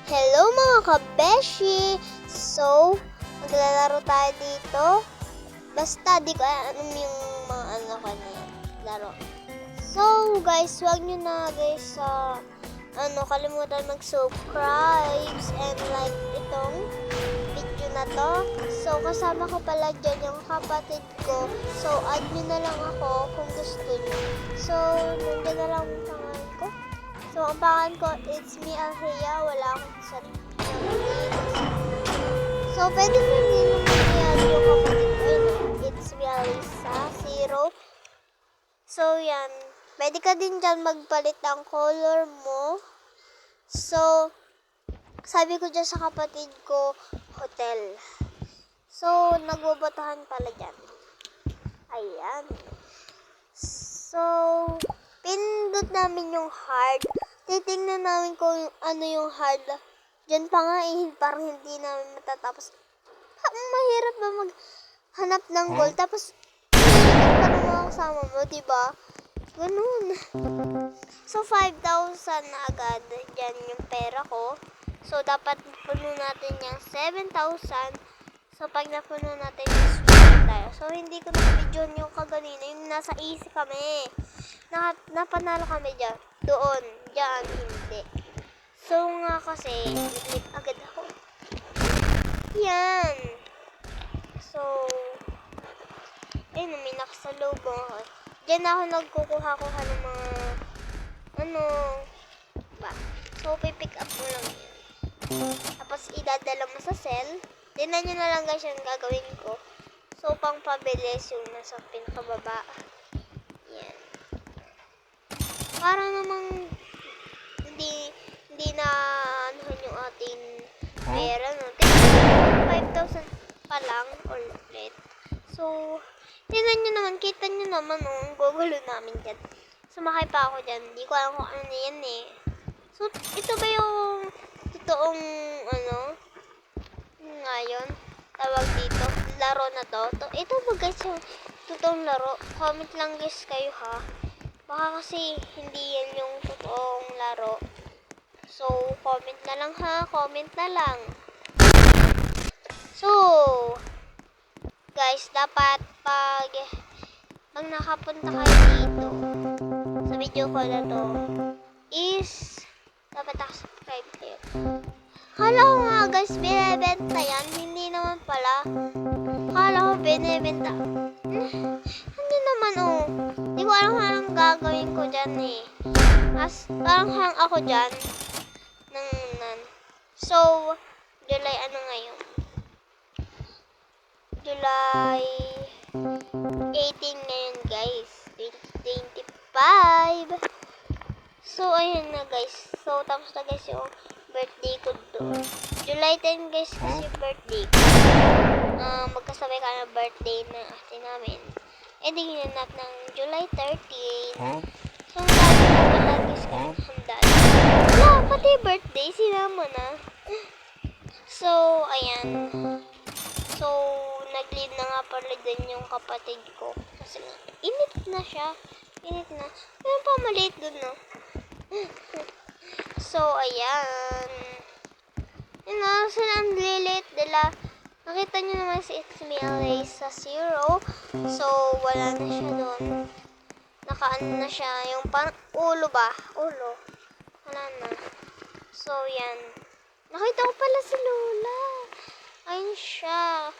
Hello mga kabeshi! So, maglalaro tayo dito. Basta, di ko alam yung mga laro. So, guys, huwag nyo na guys kalimutan mag-subscribe and like itong video na to. So, kasama ko pala dyan yung kapatid ko. So, add nyo na lang ako kung gusto nyo. So, nandiyan na lang yung pangalan ko. So, ang pangalan ko, it's me, Alhea. Wala akong sarili. So, pwede nyo din naman i-add yung kapatid ko. It's me, Alisa. 0. So, yan. Pwede ka din dyan magpalit ng color mo. So, sabi ko dyan sa kapatid ko, hotel. So, nagbobotohan pala dyan. Ayan. So, pindot namin yung heart. Titingnan namin kung ano yung heart. Diyan pa nga parang hindi namin matatapos. Mahirap ba maghanap ng goal? Tapos, pa ng mga kasama mo, diba? Ganun. So, 5,000 na agad. Diyan yung pera ko. So, dapat puno natin yung 7,000. So, pag napuno natin yung swim tayo. So, hindi ko na-video yung kaganina. Yung nasa easy kami. Napanalo kami dyan. Doon. Diyan. Hindi. So, nga kasi, nag-leave agad ako. Yan. So, ayun, may nakasalubong ako. Diyan ako nagkukuha-kuha ng mga, ba? So, pipick up mo lang yan. Tapos, idadala mo sa cell. Tingnan nyo na lang guys yung gagawin ko. So, pang pabilis yung nasa pinakababa. Yan. Para namang hindi na anuhan yung ating pera, no? Tingnan 5,000 pa lang ulit. So, tingnan nyo naman, kita nyo naman, ang gugulo namin dyan. Sumakay pa ako dyan. Hindi ko alam kung ano na yan eh. So, ito ba yung totoong, ngayon, tawag dito, laro na to. Ito ba guys yung totoong laro? Comment lang guys kayo ha. Baka kasi hindi yan yung totoong laro. So, comment na lang ha. Comment na lang. So, guys, dapat pag nakapunta kayo dito sa video ko na to is dapat subscribe kayo. Kala ko nga guys, binibenta yan. Hindi naman pala. Kala ko binibenta. Hindi naman Hindi ko alam kung anong gagawin ko dyan eh. Parang hang ako dyan. So, July ngayon? July 18 ngayon guys. 2025. So, ayun na guys. So, tapos na guys yung birthday ko doon. July 10 guys kasi birthday ko. Magkasabay ka na birthday na ate namin. Di ginanap ng July 13. So, naglalagis ka ng handa. Wala, pati birthday, sinama na. So, ayan. So, nag-leave na nga pala din yung kapatid ko. Kasi nga, init na siya. Init na. Meron pa maliit dun, no? So, ayan. Yun na, sila ang lilit nila. Nakita nyo naman si It's Me LA sa 0. So, wala na siya doon. Nakaano na siya. Yung parang ulo ba? Ulo. Wala na. So, yan. Nakita ko pala si Lola. Ayun siya.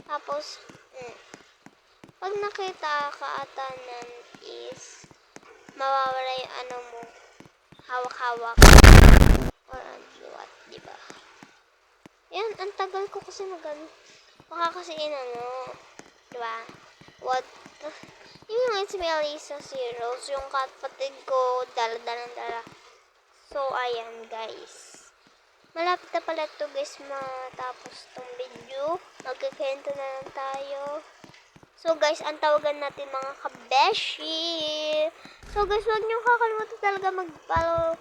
Tapos, pag nakita ka atanan is mawawala yung mo. Hawak-hawak. Or what, diba? Yan, ang tagal ko kasi baka kasi diba? What? Yung It's Me Alisa 0. So, yung kapatid ko, dala. So, ayan, guys. Malapit na pala to guys, matapos tong video. Magkikwento na lang tayo. So, guys, ang tawagan natin mga kabeshi. So, guys, huwag niyo kakalimutan talaga mag-follow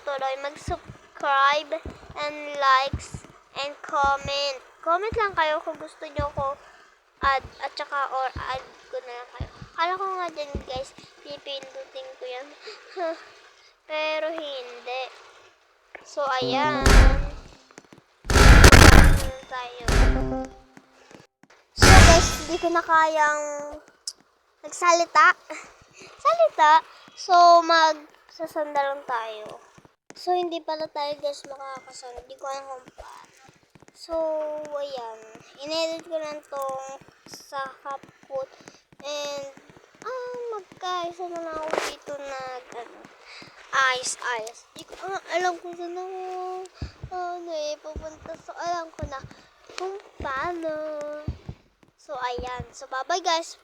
tuloy, mag-subscribe, and likes, and comment. Comment lang kayo kung gusto niyo ko add, at saka add ko na lang kayo. Kala ko nga dyan, guys, pipindutin ko yan. Pero hindi. So, ayan. Magkakaroon tayo. So, guys, hindi ko na kayang nagsalita. Salita. So, magsasanda lang tayo. So, hindi pala tayo guys makakasanda. Hindi ko alam kung paano. So, ayan. Inedit ko lang tong sa CapCut. And, magkaisa na lang ako dito na, ayos. Hindi ko alam kung saan ako, pupunta. So, alam ko na kung paano. So, ayan. So, bye-bye guys.